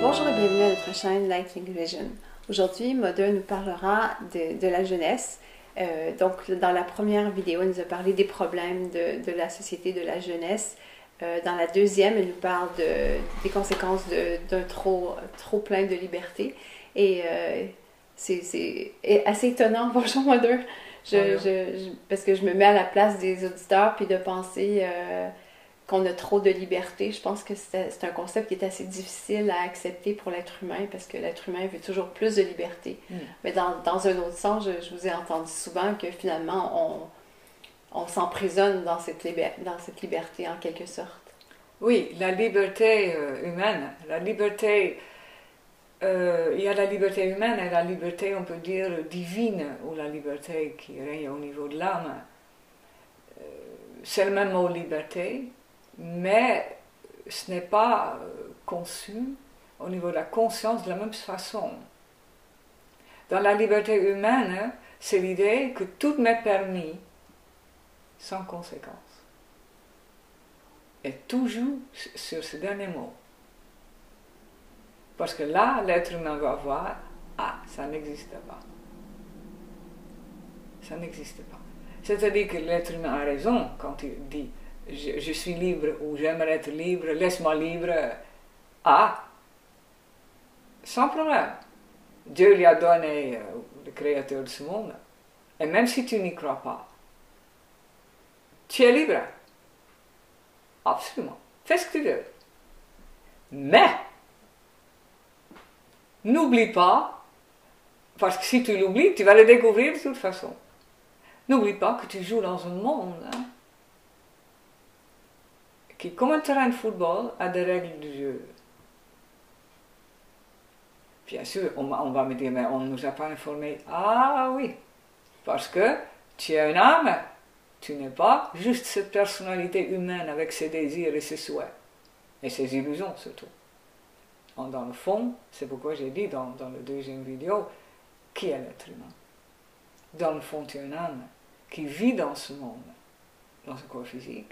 Bonjour et bienvenue à notre chaîne Lightning Vision. Aujourd'hui, Mother nous parlera de la jeunesse. Donc, dans la première vidéo, elle nous a parlé des problèmes de la société de la jeunesse. Dans la deuxième, elle nous parle des conséquences d'un trop plein de liberté. Et c'est assez étonnant. Bonjour Mother. Parce que je me mets à la place des auditeurs puis de penser qu'on a trop de liberté. Je pense que c'est un concept qui est assez difficile à accepter pour l'être humain parce que l'être humain veut toujours plus de liberté. Mais dans un autre sens, je vous ai entendu souvent que finalement on s'emprisonne dans cette liberté en quelque sorte. Oui, la liberté humaine, la liberté, il y a la liberté humaine et la liberté, on peut dire, divine, ou la liberté qui règne au niveau de l'âme. C'est le même mot liberté, mais ce n'est pas conçu au niveau de la conscience de la même façon. Dans la liberté humaine, c'est l'idée que tout m'est permis sans conséquence. Et toujours sur ce dernier mot. Parce que là, l'être humain va voir, ça n'existe pas. Ça n'existe pas. C'est-à-dire que l'être humain a raison quand il dit je suis libre ou j'aimerais être libre, laisse-moi libre. Sans problème. Dieu lui a donné le créateur de ce monde. Et même si tu n'y crois pas, tu es libre. Absolument. Fais ce que tu veux. Mais, n'oublie pas, parce que si tu l'oublies, tu vas le découvrir de toute façon. N'oublie pas que tu joues dans un monde qui, comme un terrain de football, a des règles du jeu. Bien sûr, on va me dire, mais on ne nous a pas informés. Ah oui, parce que tu as une âme. Tu n'es pas juste cette personnalité humaine avec ses désirs et ses souhaits. Et ses illusions surtout. Dans le fond, c'est pourquoi j'ai dit dans la deuxième vidéo, qui est l'être humain? Dans le fond, tu es une âme qui vit dans ce monde, dans ce corps physique,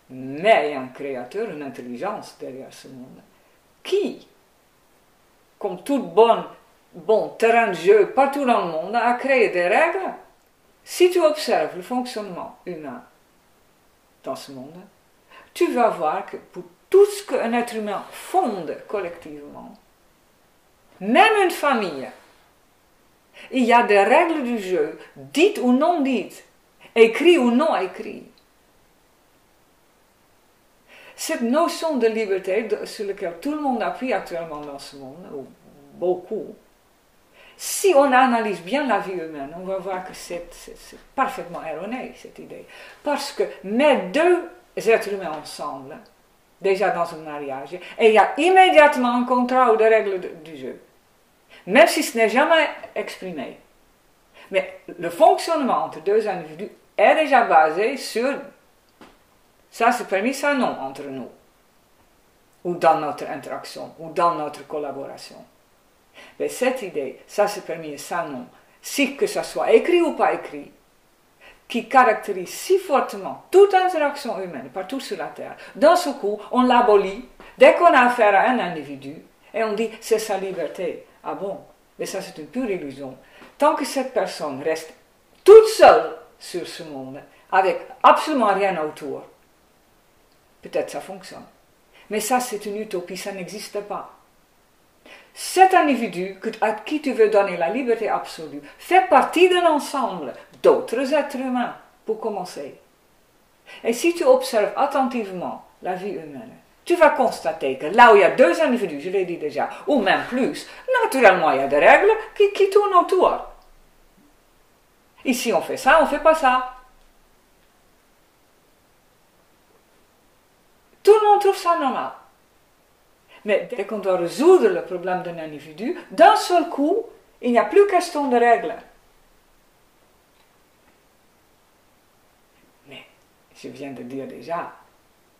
mais il y a un créateur, une intelligence derrière ce monde, qui, comme tout bon terrain de jeu partout dans le monde, a créé des règles. Si tu observes le fonctionnement humain dans ce monde, tu vas voir que pour tout ce qu'un être humain fonde collectivement, même une famille, il y a des règles du jeu, dites ou non dites, écrites ou non écrites. Cette notion de liberté sur laquelle tout le monde appuie actuellement dans ce monde, ou beaucoup, si on analyse bien la vie humaine, on va voir que c'est parfaitement erroné, cette idée. Parce que mettre deux êtres humains ensemble, déjà dans un mariage, et il y a immédiatement un contrat ou des règles du jeu. Même si ce n'est jamais exprimé. Mais le fonctionnement entre deux individus est déjà basé sur ça c'est permis, ça non, entre nous. Ou dans notre interaction, ou dans notre collaboration. Mais cette idée, ça c'est permis et ça non, si que ça soit écrit ou pas écrit, qui caractérise si fortement toute interaction humaine partout sur la Terre, d'un seul coup, on l'abolit dès qu'on a affaire à un individu et on dit c'est sa liberté. Ah bon, mais ça c'est une pure illusion. Tant que cette personne reste toute seule sur ce monde, avec absolument rien autour, peut-être ça fonctionne. Mais ça c'est une utopie, ça n'existe pas. Cet individu à qui tu veux donner la liberté absolue fait partie d'un ensemble d'autres êtres humains, pour commencer. Et si tu observes attentivement la vie humaine, tu vas constater que là où il y a deux individus, je l'ai dit déjà, ou même plus, naturellement il y a des règles qui tournent autour. Ici on fait ça, on ne fait pas ça. Tout le monde trouve ça normal. Mais dès qu'on doit résoudre le problème d'un individu, d'un seul coup, il n'y a plus question de règles. Mais, je viens de dire déjà,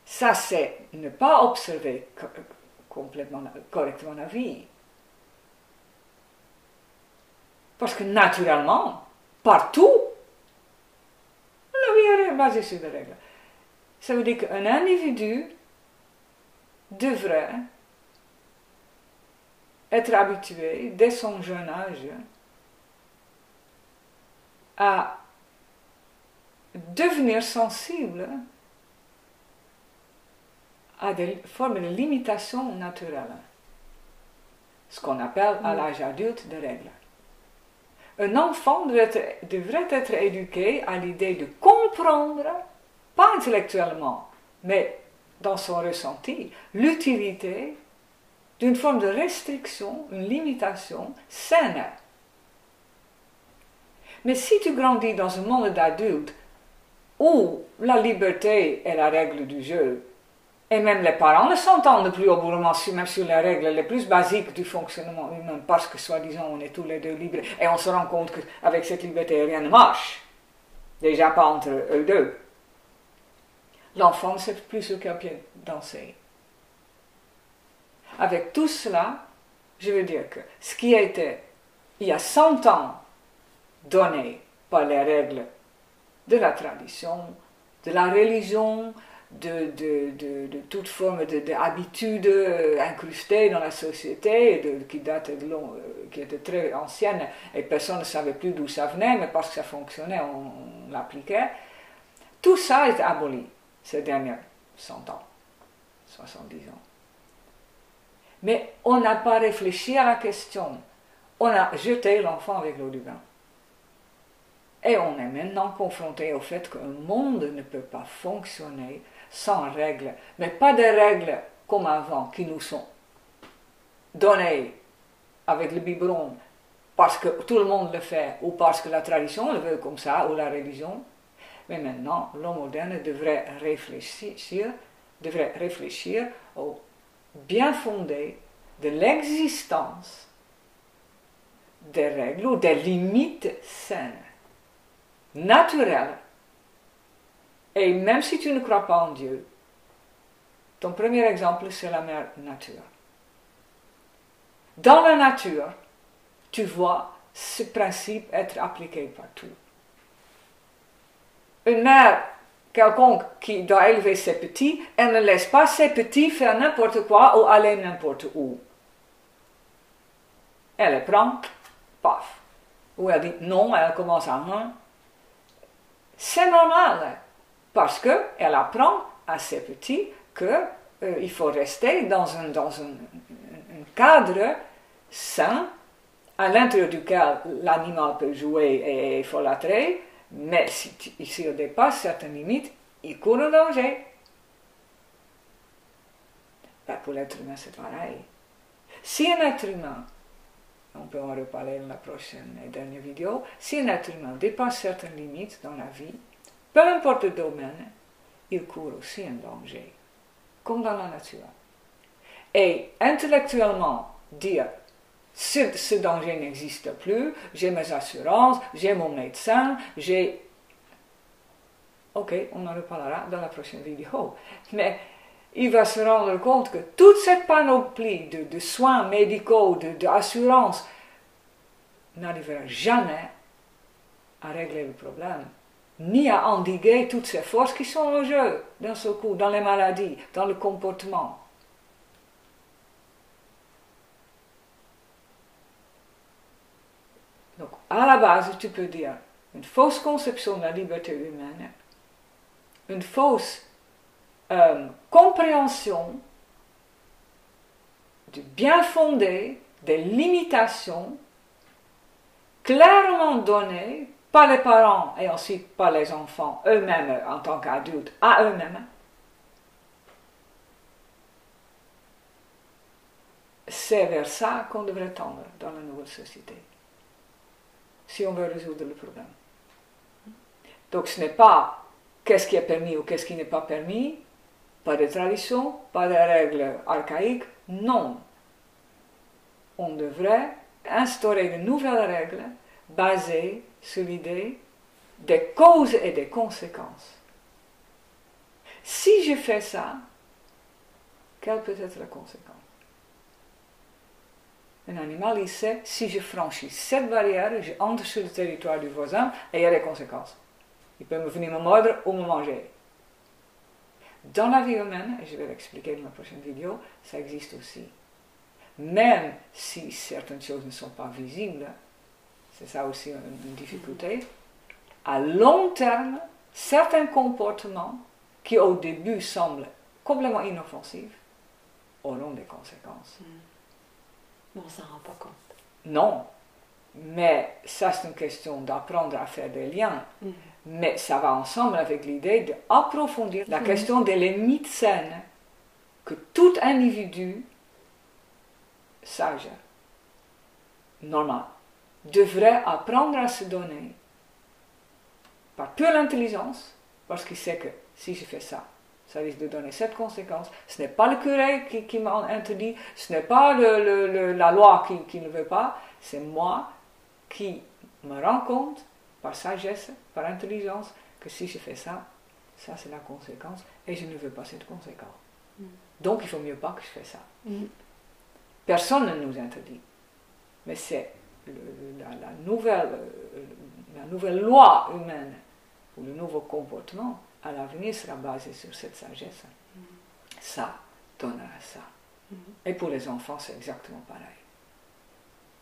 ça c'est ne pas observer correctement la vie. Parce que naturellement, partout, la vie est basée sur des règles. Ça veut dire qu'un individu devrait être habitué, dès son jeune âge, à devenir sensible à des formes de limitation naturelle, ce qu'on appelle à l'âge adulte des règles. Un enfant devrait être éduqué à l'idée de comprendre, pas intellectuellement, mais dans son ressenti, l'utilité d'une forme de restriction, une limitation saine. Mais si tu grandis dans un monde d'adultes où la liberté est la règle du jeu, et même les parents ne s'entendent plus au bout d'un moment, même sur les règles les plus basiques du fonctionnement humain, parce que soi-disant on est tous les deux libres, et on se rend compte qu'avec cette liberté rien ne marche, déjà pas entre eux deux. L'enfant ne sait plus sur quel pied danser. Avec tout cela, je veux dire que ce qui était, il y a 100 ans, donné par les règles de la tradition, de la religion, de toute forme d'habitude incrustée dans la société, qui qui était très ancienne, et personne ne savait plus d'où ça venait, mais parce que ça fonctionnait, on l'appliquait. Tout ça est aboli ces derniers 100 ans, 70 ans. Mais on n'a pas réfléchi à la question. On a jeté l'enfant avec l'eau du bain. Et on est maintenant confronté au fait qu'un monde ne peut pas fonctionner sans règles, mais pas des règles comme avant qui nous sont données avec le biberon parce que tout le monde le fait ou parce que la tradition le veut comme ça ou la religion. Mais maintenant, l'homme moderne devrait réfléchir au bien fondé de l'existence des règles ou des limites saines, naturelles. Et même si tu ne crois pas en Dieu, ton premier exemple, c'est la mère nature. Dans la nature, tu vois ce principe être appliqué partout. Une mère quelconque qui doit élever ses petits, elle ne laisse pas ses petits faire n'importe quoi ou aller n'importe où. Elle les prend, paf. Ou elle dit non, elle commence à un. C'est normal, parce qu'elle apprend à ses petits qu'il faut rester dans un cadre sain, à l'intérieur duquel l'animal peut jouer et folâtrer, mais s'il dépasse certaines limites, il court un danger. Ben, pour l'être humain, c'est pareil. Si un être humain, on peut en reparler dans la prochaine et dernière vidéo, si un être humain dépasse certaines limites dans la vie, peu importe le domaine, il court aussi un danger, comme dans la nature. Et intellectuellement, dire ce danger n'existe plus, j'ai mes assurances, j'ai mon médecin, j'ai... Ok, on en reparlera dans la prochaine vidéo. Mais il va se rendre compte que toute cette panoplie de soins médicaux, d'assurances, n'arrivera jamais à régler le problème, ni à endiguer toutes ces forces qui sont en jeu d'un seul coup, dans les maladies, dans le comportement. Donc, à la base, tu peux dire une fausse conception de la liberté humaine, une fausse compréhension du bien fondé des limitations clairement données par les parents et ensuite par les enfants eux-mêmes en tant qu'adultes à eux-mêmes. C'est vers ça qu'on devrait tendre dans la nouvelle société, si on veut résoudre le problème. Donc ce n'est pas qu'est-ce qui est permis ou qu'est-ce qui n'est pas permis, pas de tradition, pas de règles archaïques, non. On devrait instaurer de nouvelles règles basées sur l'idée des causes et des conséquences. Si je fais ça, quelle peut être la conséquence? Un animal, il sait, si je franchis cette barrière, je entre sur le territoire du voisin et il y a des conséquences. Il peut venir me mordre ou me manger. Dans la vie humaine, et je vais l'expliquer dans la prochaine vidéo, ça existe aussi. même si certaines choses ne sont pas visibles, c'est ça aussi une difficulté, à long terme, certains comportements qui au début semblent complètement inoffensifs auront des conséquences. Mais on s'en rend pas compte. Non, mais ça c'est une question d'apprendre à faire des liens. Mais ça va ensemble avec l'idée d'approfondir la question des limites saines que tout individu sage, normal, devrait apprendre à se donner par pure intelligence, parce qu'il sait que si je fais ça, ça risque de donner cette conséquence. Ce n'est pas le curé qui m'a interdit, ce n'est pas la loi qui ne veut pas, c'est moi qui me rends compte, par sagesse, par intelligence, que si je fais ça, ça c'est la conséquence, et je ne veux pas cette conséquence. Donc il faut mieux pas que je fasse ça. Personne ne nous interdit, mais c'est la nouvelle loi humaine, ou le nouveau comportement, à l'avenir sera basé sur cette sagesse. Ça donnera ça. Et pour les enfants, c'est exactement pareil.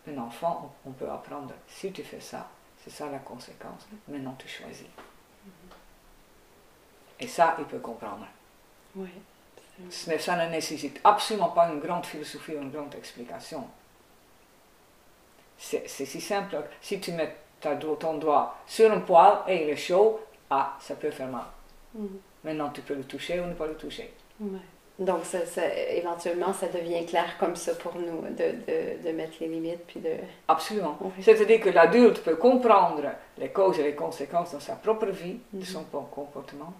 Un enfant, on peut apprendre, si tu fais ça, c'est ça la conséquence, maintenant tu choisis. Et ça, il peut comprendre. Oui. Ça ne nécessite absolument pas une grande philosophie ou une grande explication. C'est si simple. Si tu mets ton doigt sur un poil et il est chaud, ça peut faire mal. Maintenant, tu peux le toucher ou ne pas le toucher. Ouais. Donc, éventuellement, ça devient clair comme ça pour nous, de mettre les limites. Puis Absolument. C'est-à-dire que l'adulte peut comprendre les causes et les conséquences dans sa propre vie, de son comportement,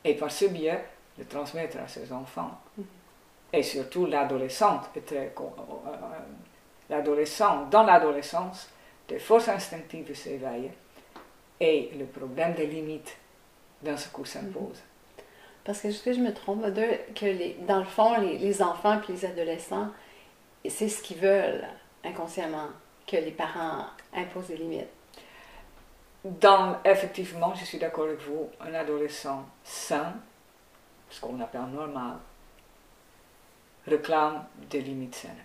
et par ce biais, le transmettre à ses enfants. Et surtout, l'adolescente est très... dans l'adolescence, des forces instinctives s'éveillent et le problème des limites d'un coup s'impose. Parce que je me trompe, que dans le fond, les enfants et les adolescents, c'est ce qu'ils veulent inconsciemment, que les parents imposent des limites. Effectivement, je suis d'accord avec vous, un adolescent sain, ce qu'on appelle normal, réclame des limites saines,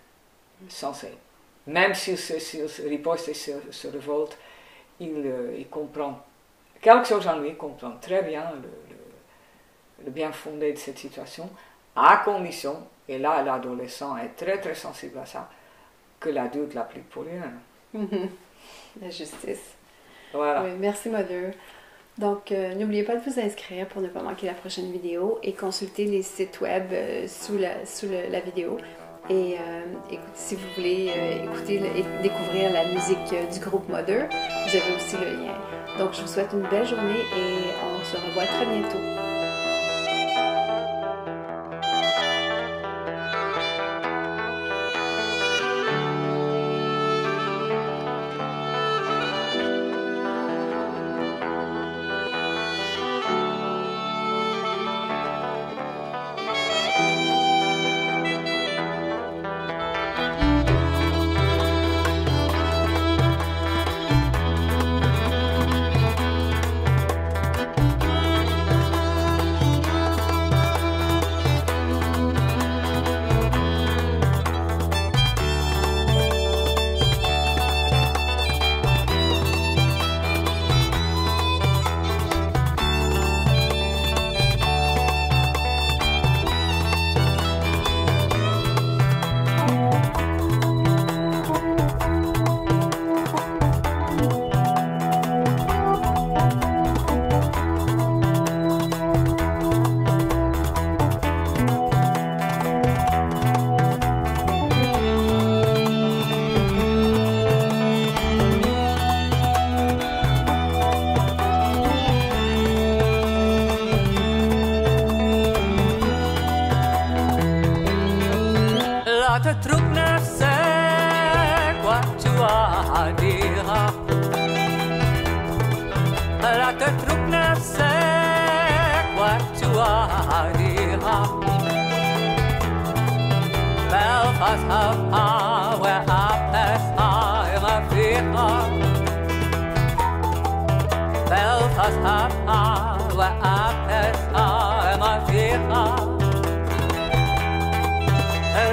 sensées. Même s'il se riposte et se révolte, il comprend quelque chose en lui, il comprend très bien le bien fondé de cette situation, à condition, et là l'adolescent est très très sensible à ça, que l'adulte l'applique pour lui-même. La justice. Voilà. Oui, merci Mother. Donc, n'oubliez pas de vous inscrire pour ne pas manquer la prochaine vidéo et consulter les sites web sous la vidéo. Et si vous voulez écouter et découvrir la musique du groupe Mother, vous avez aussi le lien. Donc, je vous souhaite une belle journée et on se revoit très bientôt.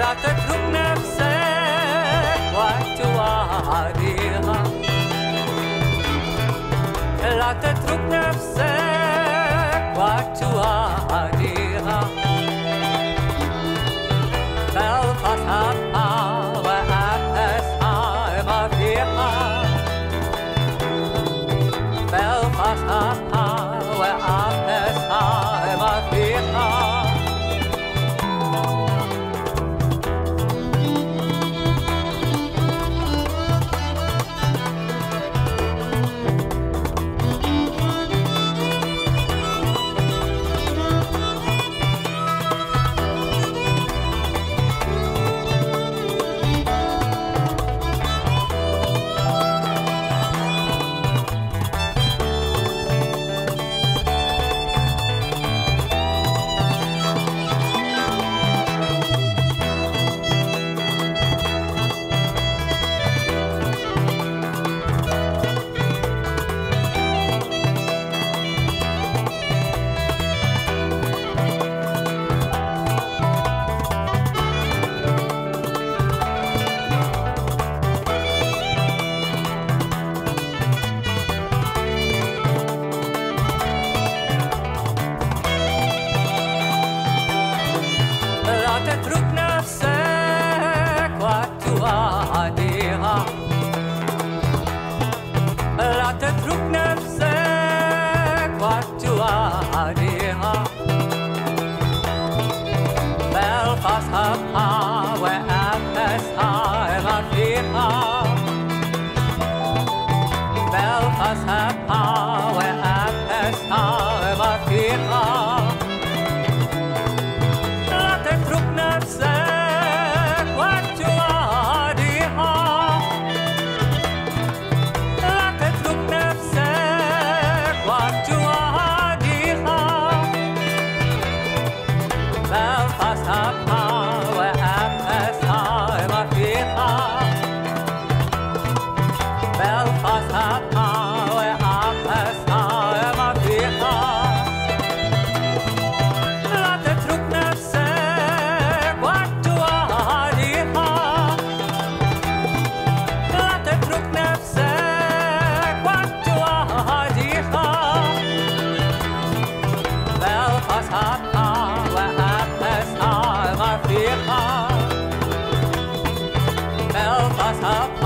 Laat het roep لا تترك نفسك وتواجهها بل فاصحبها وأبحثها ما فيها بل فاصحبها وأبحثها ما فيها تترك نفسك وتواجهها لا تترك نفسك وتواجهها بل فاصحبها وأبحثها ما فيها بل فاصحبها وأبحثها ما فيها تترك نفسك وتواجهها لا تترك نفسك وتواجهها بل فاصحبها وأبحثها ما فيها بل فاصحبها وأبحثها ما فيها لا تترك نفسك وتواجهها لا تترك نفسك وتواجهها بل فاصحبها وأبحثها ما فيها بل فاصحبها